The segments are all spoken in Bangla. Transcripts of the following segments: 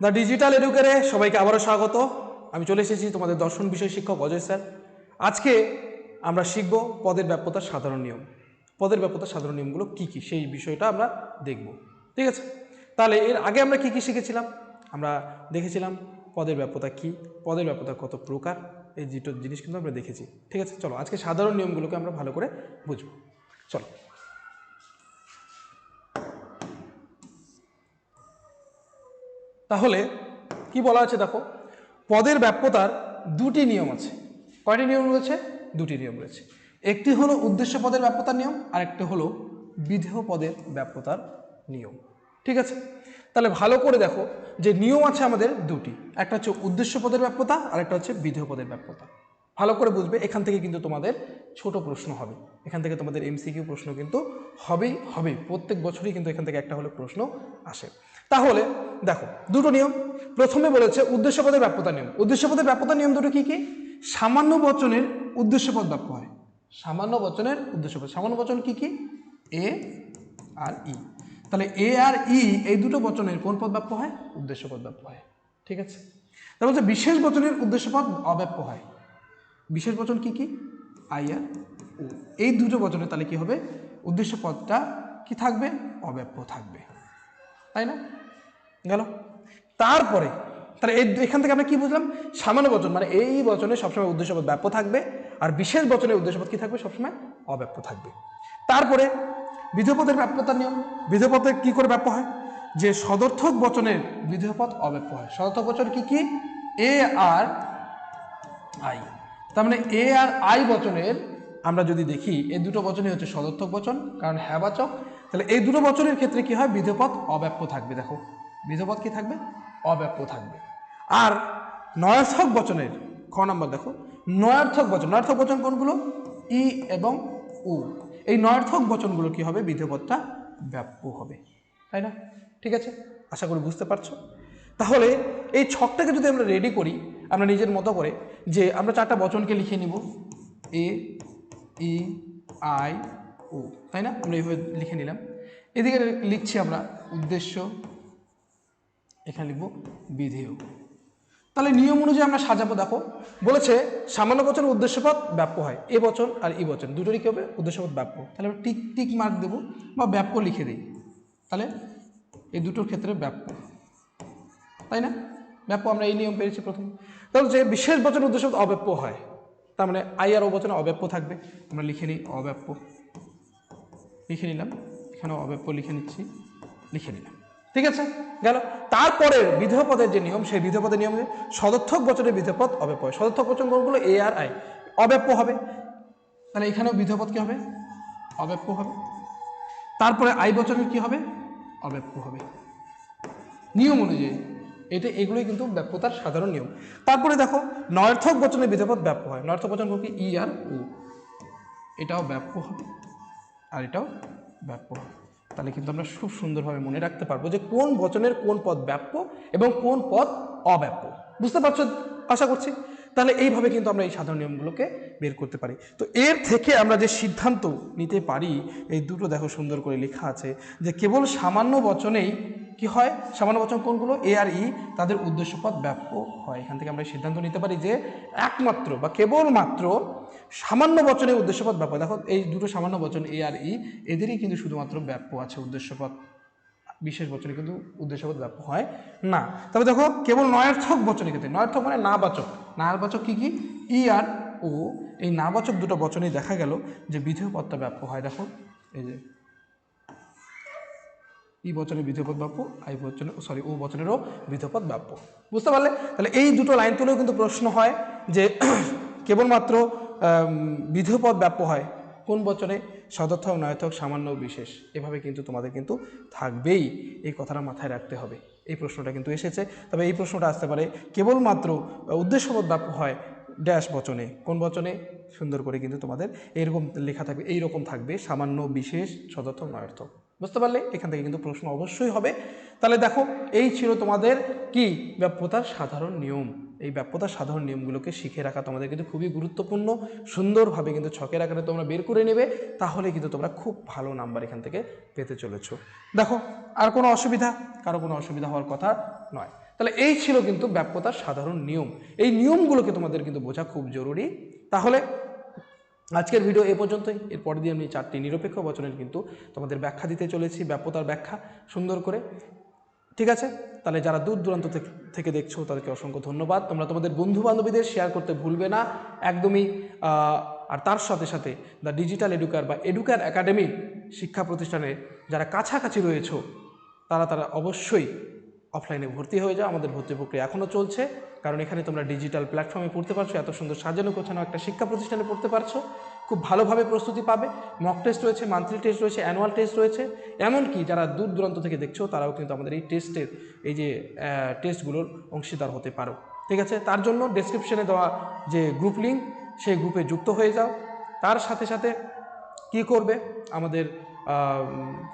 দ্য ডিজিটাল এডুকেরে সবাইকে আবারও স্বাগত। আমি চলে এসেছি তোমাদের দর্শন বিষয় শিক্ষক অজয় স্যার। আজকে আমরা শিখব পদের ব্যাপ্যতার সাধারণ নিয়ম। পদের ব্যাপ্যতার সাধারণ নিয়মগুলো কী কী সেই বিষয়টা আমরা দেখব, ঠিক আছে? তাহলে এর আগে আমরা কী কী শিখেছিলাম? আমরা দেখেছিলাম পদের ব্যাপ্যতা কী, পদের ব্যাপ্যতা কত প্রকার, এই দুটো জিনিস কিন্তু আমরা দেখেছি, ঠিক আছে? চলো আজকে সাধারণ নিয়মগুলোকে আমরা ভালো করে বুঝব। চলো, তাহলে কি বলা আছে দেখো, পদের ব্যাপ্যতার দুটি নিয়ম আছে। কয়টি নিয়ম রয়েছে? দুটি নিয়ম রয়েছে। একটি হলো উদ্দেশ্য পদের ব্যাপ্যতার নিয়ম, আর একটি হলো বিধেয় পদের ব্যাপ্যতার নিয়ম, ঠিক আছে? তাহলে ভালো করে দেখো যে নিয়ম আছে আমাদের দুটি, একটা হচ্ছে উদ্দেশ্য পদের ব্যাপ্যতা আর একটা হচ্ছে বিধেয় পদের ব্যাপ্যতা। ভালো করে বুঝবে, এখান থেকে কিন্তু তোমাদের ছোট প্রশ্ন হবে, এখান থেকে তোমাদের এমসিকিউ প্রশ্ন কিন্তু হবেই প্রত্যেক বছরই কিন্তু এখান থেকে একটা হলে প্রশ্ন আসে। তাহলে দেখো দুটো নিয়ম। প্রথমে বলেছে উদ্দেশ্য পদের ব্যাপ্যতা নিয়ম। উদ্দেশ্য পদের ব্যাপ্যতা নিয়ম দুটো কি কি? সামান্য বচনের উদ্দেশ্য পদ ব্যাপ্য হয়। সামান্য বচনের উদ্দেশ্য পদ, সামান্য বচন কি কি? এ আর ই। তাহলে এ আর ই এই দুটো বচনের কোন পদ ব্যাপ্য হয়? উদ্দেশ্য পদ ব্যাপ্য হয়, ঠিক আছে? তার বলছে বিশেষ বচনের উদ্দেশ্য পদ অব্যাপ্য হয়। বিশেষ বচন কি কি? আই আর ও। এই দুটো বচনে তাহলে কি হবে? উদ্দেশ্য পদটা কি থাকবে? অব্যাপ্য থাকবে, তাই না? গেল। তারপরে তাহলে এখান থেকে আমরা কি বুঝলাম? সামান্য বচন মানে এই বচনে সবসময় উদ্দেশ্যপদ ব্যাপ্য থাকবে, আর বিশেষ বচনের উদ্দেশ্যপদ কি থাকবে? সবসময় অব্যাপ্য থাকবে। তারপরে বিধেয়পদের ব্যাপ্যতার নিয়ম। বিধেয়পদে কি করে ব্যাপ্য হয়? যে সদর্থক বচনের বিধেয়পদ অব্যাপ্য হয়। সদর্থক বচন কি কি? এ আর আই। তার মানে এ আর আই বচনের আমরা যদি দেখি এই দুটো বচনই হচ্ছে সদর্থক বচন, কারণ হ্যাবাচক। তাহলে এই দুটো বচনের ক্ষেত্রে কি হয়? বিধেয়পদ অব্যাপ্য থাকবে। দেখো বিধেয়পদ কি থাকবে? অব্যাপ্য থাকবে। আর নয়ার্থক বচনের খ নম্বর দেখো, নয়ার্থক বচন। নয়ার্থক বচন কোনগুলো? ই এবং উ। এই নয়ার্থক বচনগুলো কি হবে? বিধেয়পদটা ব্যাপ্য হবে, তাই না? ঠিক আছে, আশা করি বুঝতে পারছো। তাহলে এই ছকটাকে যদি আমরা রেডি করি আমরা নিজের মতো করে, যে আমরা চারটা বচনকে লিখে নিব, এ ই আই ও, তাই না? আমরা এইভাবে লিখে নিলাম। এদিকে লিখছি আমরা উদ্দেশ্য, এখানে লিখব বিধেয়। তাহলে নিয়ম অনুযায়ী আমরা সাজাবো। দেখো বলেছে সামান্য বচন উদ্দেশ্যপদ ব্যাপ্য হয়। এ বচন আর ই বচন দুটোরই কি হবে? উদ্দেশ্যপদ ব্যাপ্য। তাহলে আমরা টিক টিক মার্ক দেবো বা ব্যাপ্য লিখে দিই। তাহলে এই দুটোর ক্ষেত্রে ব্যাপ্য, তাই না? ব্যাপ্য আমরা এই নিয়ম পেয়েছি প্রথম। তাহলে যে বিশেষ বচন উদ্দেশ্যপদ অব্যাপ্য হয়, তার মানে আই আর ও বচনে অব্যাপ্য থাকবে। আমরা লিখে নিই অব্যাপ্য, লিখে নিলাম, এখানেও অব্যাপ্য লিখে নিচ্ছি, লিখে নিলাম, ঠিক আছে? গেল। তারপরে বিধেয় পদের যে নিয়ম, সেই বিধেয় পদের নিয়ম সদর্থক বচনের বিধেয় পদ অব্যাপ্য হয়। সদর্থক বচন কোনগুলো? এ আর আই, অব্যাপ্য হবে। তাহলে এখানেও বিধেয় পদ কি হবে? অব্যাপ্য হবে। তারপরে আই বচনের কি হবে? অব্যাপ্য হবে নিয়ম অনুযায়ী। এগুলোই কিন্তু ব্যাপ্যতার সাধারণ নিয়ম। তারপরে দেখো নয়ার্থক বচনের বিধেয় পদ ব্যাপ্য হয়। নয়ার্থক বচন কি? ই আর উ। এটাও ব্যাপ্য হবে আর এটাও ব্যাপ্য হবে। তাহলে কিন্তু আমরা খুব সুন্দরভাবে মনে রাখতে পারবো যে কোন বচনের কোন পদ ব্যাপ্য এবং কোন পদ অব্যাপ্য। বুঝতে পারছো আশা করছি? তাহলে এইভাবে কিন্তু আমরা এই সাধারণ নিয়মগুলোকে বের করতে পারি। তো এর থেকে আমরা যে সিদ্ধান্ত নিতে পারি, এই দুটো দেখো সুন্দর করে লেখা আছে যে কেবল সামান্য বচনেই কি হয়? সামান্য বচন কোনগুলো? এ আর ই, তাদের উদ্দেশ্যপদ ব্যাপ্য হয়। এখান থেকে আমরা সিদ্ধান্ত নিতে পারি যে একমাত্র বা কেবলমাত্র সামান্য বচনের উদ্দেশ্যপদ ব্যাপ্য। দেখো এই দুটো সামান্য বচন এ আর ই, এদেরই কিন্তু শুধুমাত্র ব্যাপ্য আছে উদ্দেশ্যপদ, বিশেষ বচনে কিন্তু উদ্দেশ্যপদ ব্যাপ্য হয় না। তবে দেখো কেবল নয়ার্থক বচনের ক্ষেত্রে, নয়ার্থক মানে নাবাচক, নাবাচক কি কি? ই আর ও, এই নাবাচক দুটো বচনেই দেখা গেল যে বিধেয় পদটা ব্যাপ্য হয়। দেখো এই যে ই বচনের বিধেয়পদ ব্যাপ্য, আই বচনের ও বচনেরও বিধেয়পদ ব্যাপ্য। বুঝতে পারলে? তাহলে এই দুটো লাইন তুলেও কিন্তু প্রশ্ন হয় যে কেবলমাত্র বিধেয়পদ ব্যাপ্য হয় কোন বচনে? সদর্থক, নয়ার্থক, সামান্য, বিশেষ। এভাবে কিন্তু তোমাদের কিন্তু থাকবেই, এই কথাটা মাথায় রাখতে হবে। এই প্রশ্নটা কিন্তু এসেছে। তবে এই প্রশ্নটা আসতে পারে কেবলমাত্র উদ্দেশ্যপদ ব্যাপ্য হয় ড্যাশ বচনে, কোন বচনে? সুন্দর করে কিন্তু তোমাদের এরকম লেখা থাকবে, এইরকম থাকবে সামান্য, বিশেষ, সদর্থক, নয়ার্থক। বুঝতে পারলে? এখান থেকে কিন্তু প্রশ্ন অবশ্যই হবে। তাহলে দেখো এই ছিল তোমাদের কি? ব্যাপ্যতার সাধারণ নিয়ম। এই ব্যাপ্যতার সাধারণ নিয়মগুলোকে শিখে রাখা তোমাদের কিন্তু খুবই গুরুত্বপূর্ণ। সুন্দরভাবে কিন্তু ছকের আকারে তোমরা বের করে নেবে, তাহলে কিন্তু তোমরা খুব ভালো নাম্বার এখান থেকে পেতে চলেছো। দেখো আর কোনো অসুবিধা? কারো কোনো অসুবিধা হওয়ার কথা নয়। তাহলে এই ছিল কিন্তু ব্যাপ্যতার সাধারণ নিয়ম। এই নিয়মগুলোকে তোমাদের কিন্তু বোঝা খুব জরুরি। তাহলে আজকের ভিডিও এ পর্যন্তই। এরপর দিয়ে আমি 4টি নিরপেক্ষ বচনের কিন্তু তোমাদের ব্যাখ্যা দিতে চলেছি, ব্যাপ্যতার ব্যাখ্যা সুন্দর করে। ঠিক আছে, তাহলে যারা দূর দূরান্ত থেকে দেখছো তাদেরকে অসংখ্য ধন্যবাদ। তোমরা তোমাদের বন্ধু বান্ধবীদের শেয়ার করতে ভুলবে না একদমই। আর তার সাথে সাথে দ্য ডিজিটাল এডুকার বা এডুকার একাডেমি শিক্ষা প্রতিষ্ঠানে যারা কাছাকাছি রয়েছো তারা অবশ্যই অফলাইনে ভর্তি হয়ে যাও। আমাদের ভর্তি প্রক্রিয়া এখনও চলছে, কারণ এখানে তোমরা ডিজিটাল প্ল্যাটফর্মে পড়তে পারছো, এত সুন্দর সাজানো গোছানো একটা শিক্ষা প্রতিষ্ঠানে পড়তে পারছো, খুব ভালোভাবে প্রস্তুতি পাবে। মক টেস্ট রয়েছে, মান্থলি টেস্ট রয়েছে, অ্যানুয়াল টেস্ট রয়েছে। এমনকি যারা দূর দূরান্ত থেকে দেখছো তারাও কিন্তু আমাদের এই টেস্টের এই যে টেস্টগুলোর অংশীদার হতে পারো। ঠিক আছে, তার জন্য ডেসক্রিপশনে দেওয়া যে গ্রুপ লিঙ্ক, সেই গ্রুপে যুক্ত হয়ে যাও। তার সাথে সাথে কি করবে, আমাদের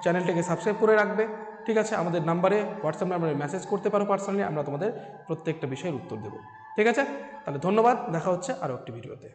চ্যানেলটাকে সাবস্ক্রাইব করে রাখবে। ঠিক আছে, আমাদের নাম্বারে, হোয়াটসঅ্যাপ নাম্বারে মেসেজ করতে পারো পার্সোনালি, আমরা তোমাদের প্রত্যেকটা বিষয়ের উত্তর দেবো। ঠিক আছে, তাহলে ধন্যবাদ, দেখা হচ্ছে আরও একটি ভিডিওতে।